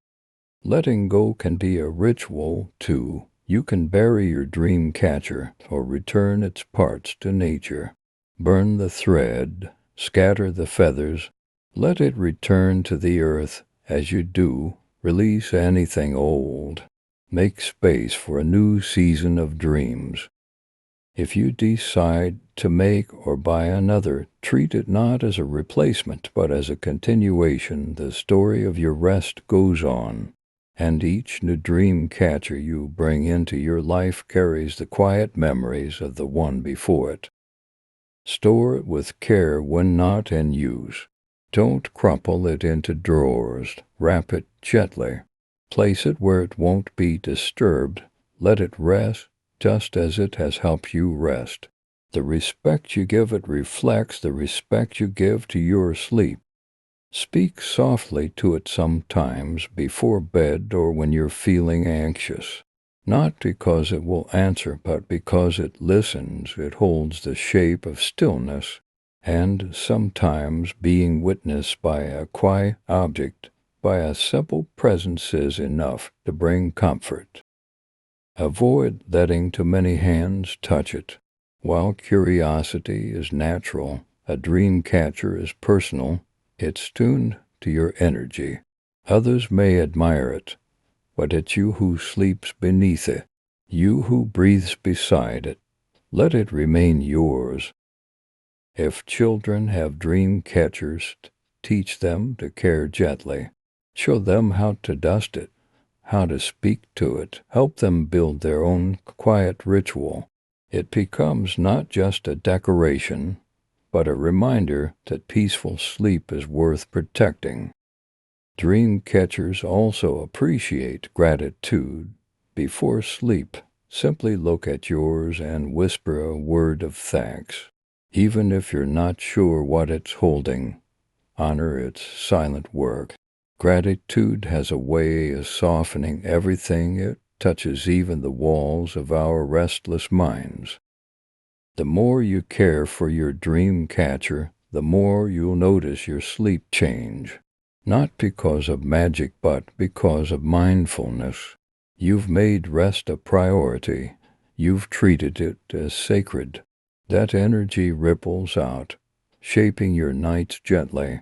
Letting go can be a ritual, too. You can bury your dream catcher or return its parts to nature. Burn the thread, scatter the feathers, let it return to the earth. As you do, release anything old. Make space for a new season of dreams. If you decide to make or buy another, treat it not as a replacement, but as a continuation. The story of your rest goes on, and each new dream catcher you bring into your life carries the quiet memories of the one before it. Store it with care when not in use. Don't crumple it into drawers. Wrap it gently. Place it where it won't be disturbed. Let it rest just as it has helped you rest. The respect you give it reflects the respect you give to your sleep. Speak softly to it sometimes before bed or when you're feeling anxious. Not because it will answer, but because it listens. It holds the shape of stillness, and sometimes being witnessed by a quiet object, by a simple presence is enough to bring comfort. Avoid letting too many hands touch it. While curiosity is natural, a dream catcher is personal. It's tuned to your energy. Others may admire it, but it's you who sleeps beneath it, you who breathes beside it. Let it remain yours. If children have dream catchers, teach them to care gently. Show them how to dust it, how to speak to it. Help them build their own quiet ritual. It becomes not just a decoration, but a reminder that peaceful sleep is worth protecting. Dream catchers also appreciate gratitude. Before sleep, simply look at yours and whisper a word of thanks. Even if you're not sure what it's holding, honor its silent work. Gratitude has a way of softening everything. It touches even the walls of our restless minds. The more you care for your dream catcher, the more you'll notice your sleep change. Not because of magic, but because of mindfulness. You've made rest a priority. You've treated it as sacred. That energy ripples out, shaping your nights gently.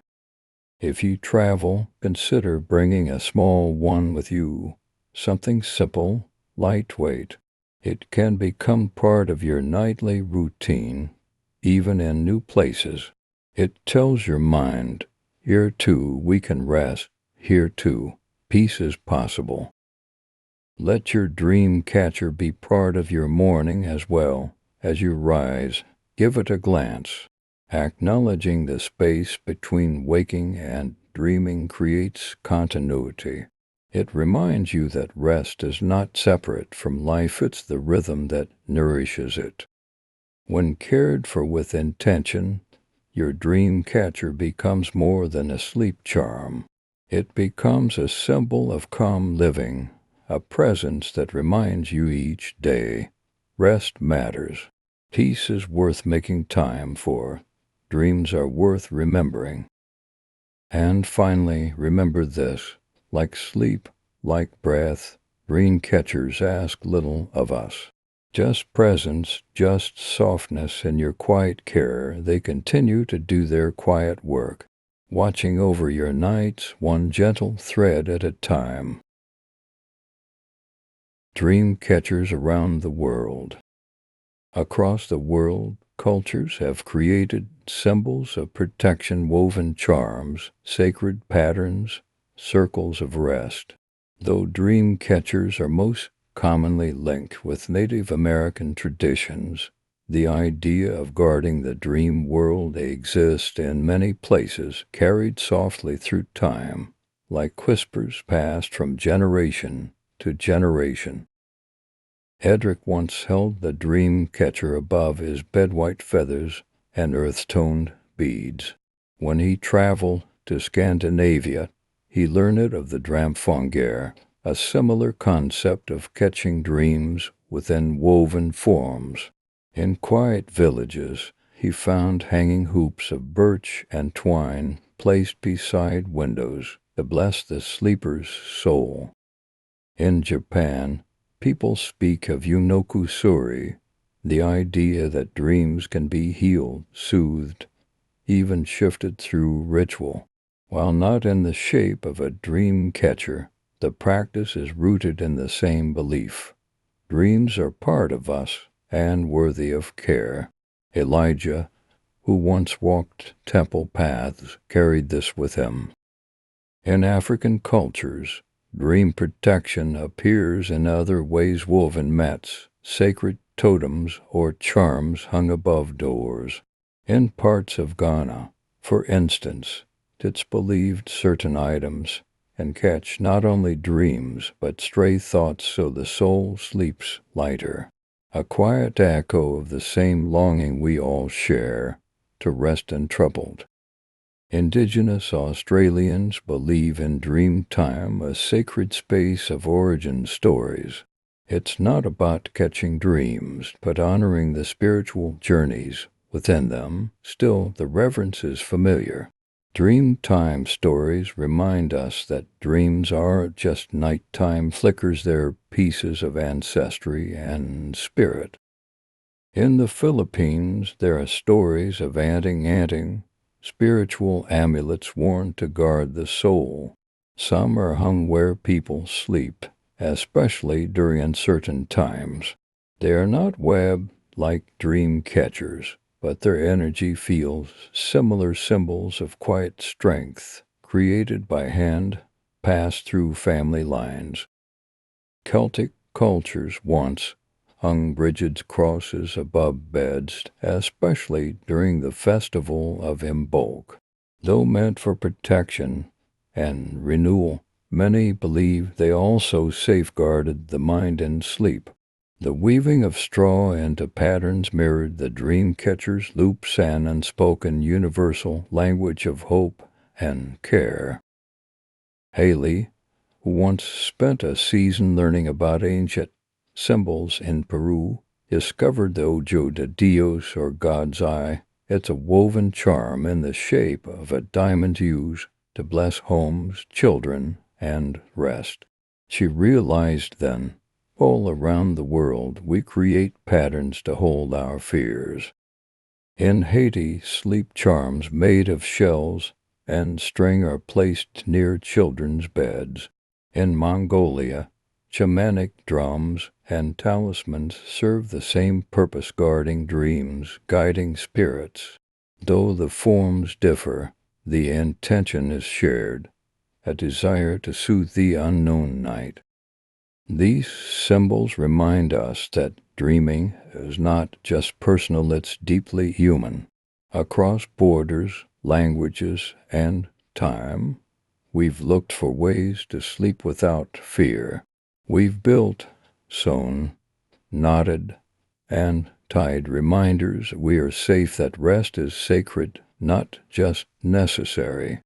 If you travel, consider bringing a small one with you, something simple, lightweight. It can become part of your nightly routine, even in new places. It tells your mind, here too we can rest, here too peace is possible. Let your dream catcher be part of your morning as well. As you rise, give it a glance. Acknowledging the space between waking and dreaming creates continuity. It reminds you that rest is not separate from life, it's the rhythm that nourishes it. When cared for with intention, your dream catcher becomes more than a sleep charm. It becomes a symbol of calm living, a presence that reminds you each day, rest matters. Peace is worth making time for. Dreams are worth remembering. And finally, remember this, like sleep, like breath, dream catchers ask little of us. Just presence, just softness in your quiet care. They continue to do their quiet work, watching over your nights one gentle thread at a time. Dream catchers around the world. Across the world, cultures have created symbols of protection, woven charms, sacred patterns, circles of rest. Though dream catchers are most commonly linked with Native American traditions, the idea of guarding the dream world exists in many places, carried softly through time, like whispers passed from generation to generation. Edric once held the dream catcher above his bed-white feathers and earth-toned beads. When he traveled to Scandinavia, he learned of the Dramfongr, a similar concept of catching dreams within woven forms. In quiet villages, he found hanging hoops of birch and twine placed beside windows to bless the sleeper's soul. In Japan, people speak of unokusuri, the idea that dreams can be healed, soothed, even shifted through ritual. While not in the shape of a dream catcher, the practice is rooted in the same belief. Dreams are part of us and worthy of care. Elijah, who once walked temple paths, carried this with him. In African cultures, dream protection appears in other ways: woven mats, sacred totems, or charms hung above doors. In parts of Ghana, for instance, it's believed certain items, and catch not only dreams but stray thoughts so the soul sleeps lighter. A quiet echo of the same longing we all share to rest untroubled. Indigenous Australians believe in dream time, a sacred space of origin stories. It's not about catching dreams, but honoring the spiritual journeys within them. Still, the reverence is familiar. Dream time stories remind us that dreams are just nighttime flickers, they're pieces of ancestry and spirit. In the Philippines, there are stories of anting, spiritual amulets worn to guard the soul. Some are hung where people sleep, especially during uncertain times. They are not webbed like dream catchers, but their energy feels similar, symbols of quiet strength created by hand, passed through family lines. Celtic cultures once hung rigid crosses above beds, especially during the festival of Imbolc. Though meant for protection and renewal, many believe they also safeguarded the mind in sleep. The weaving of straw into patterns mirrored the dream catcher's loops, an unspoken universal language of hope and care. Haley, who once spent a season learning about ancient symbols in Peru, discovered the Ojo de Dios, or God's Eye. It's a woven charm in the shape of a diamond used to bless homes, children, and rest. She realized then, all around the world we create patterns to hold our fears. In Haiti, sleep charms made of shells and string are placed near children's beds. In Mongolia, shamanic drums and talismans serve the same purpose, guarding dreams, guiding spirits. Though the forms differ, the intention is shared, a desire to soothe the unknown night. These symbols remind us that dreaming is not just personal, it's deeply human. Across borders, languages, and time, we've looked for ways to sleep without fear. We've built, sewn, knotted, and tied reminders we are safe, that rest is sacred, not just necessary.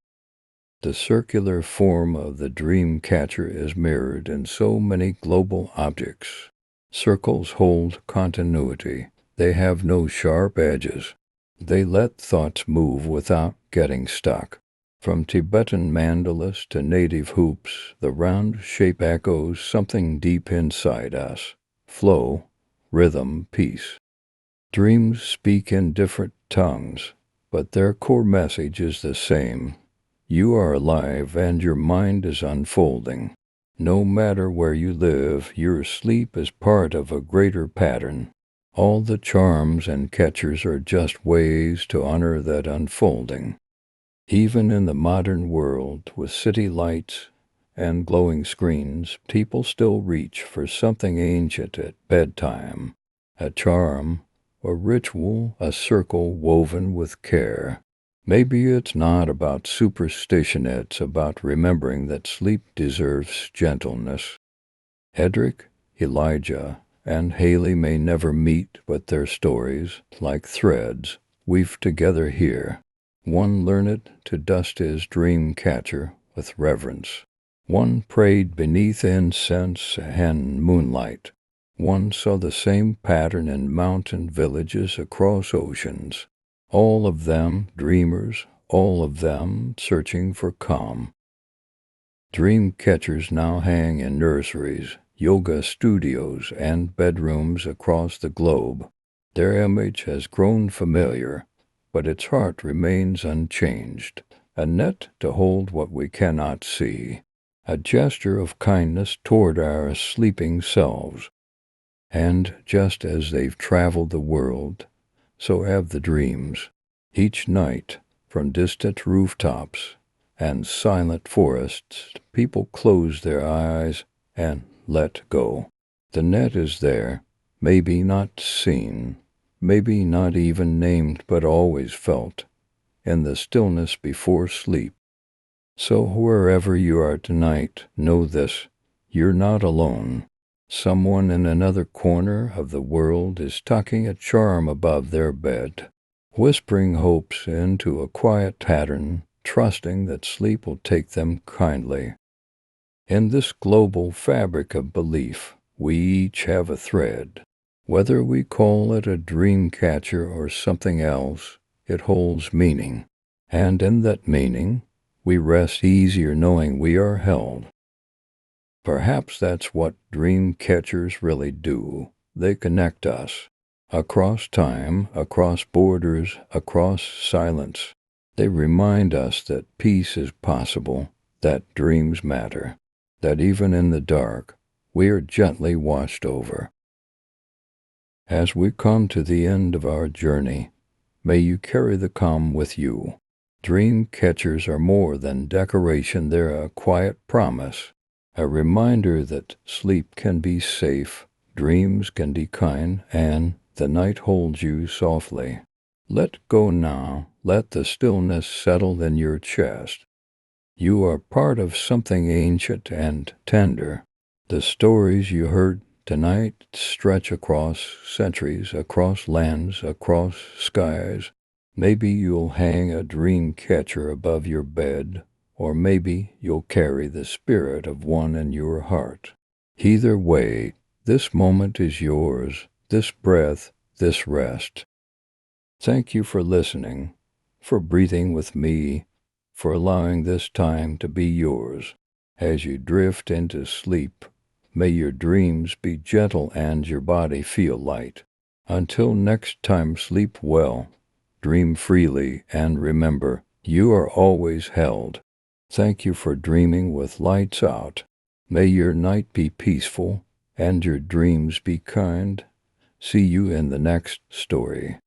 The circular form of the dream catcher is mirrored in so many global objects. Circles hold continuity. They have no sharp edges. They let thoughts move without getting stuck. From Tibetan mandalas to native hoops, the round shape echoes something deep inside us. Flow, rhythm, peace. Dreams speak in different tongues, but their core message is the same. You are alive and your mind is unfolding. No matter where you live, your sleep is part of a greater pattern. All the charms and catchers are just ways to honor that unfolding. Even in the modern world, with city lights and glowing screens, people still reach for something ancient at bedtime, a charm, a ritual, a circle woven with care. Maybe it's not about superstition, it's about remembering that sleep deserves gentleness. Edric, Elijah, and Haley may never meet, but their stories, like threads, weave together here. One learned to dust his dream catcher with reverence. One prayed beneath incense and moonlight. One saw the same pattern in mountain villages across oceans. All of them dreamers, all of them searching for calm. Dream catchers now hang in nurseries, yoga studios, and bedrooms across the globe. Their image has grown familiar, but its heart remains unchanged, a net to hold what we cannot see, a gesture of kindness toward our sleeping selves. And just as they've traveled the world, so have the dreams. Each night, from distant rooftops and silent forests, people close their eyes and let go. The net is there, maybe not seen, maybe not even named, but always felt, in the stillness before sleep. So wherever you are tonight, know this: you're not alone. Someone in another corner of the world is tucking a charm above their bed, whispering hopes into a quiet pattern, trusting that sleep will take them kindly. In this global fabric of belief, we each have a thread. Whether we call it a dream catcher or something else, it holds meaning. And in that meaning, we rest easier knowing we are held. Perhaps that's what dream catchers really do. They connect us. Across time, across borders, across silence. They remind us that peace is possible, that dreams matter, that even in the dark, we are gently watched over. As we come to the end of our journey, may you carry the calm with you. Dream catchers are more than decoration, they're a quiet promise, a reminder that sleep can be safe, dreams can be kind, and the night holds you softly. Let go now, let the stillness settle in your chest. You are part of something ancient and tender. The stories you heard tonight stretch across centuries, across lands, across skies. Maybe you'll hang a dream catcher above your bed, or maybe you'll carry the spirit of one in your heart. Either way, this moment is yours, this breath, this rest. Thank you for listening, for breathing with me, for allowing this time to be yours. As you drift into sleep, may your dreams be gentle and your body feel light. Until next time, sleep well, dream freely, and remember, you are always held. Thank you for dreaming with lights out. May your night be peaceful and your dreams be kind. See you in the next story.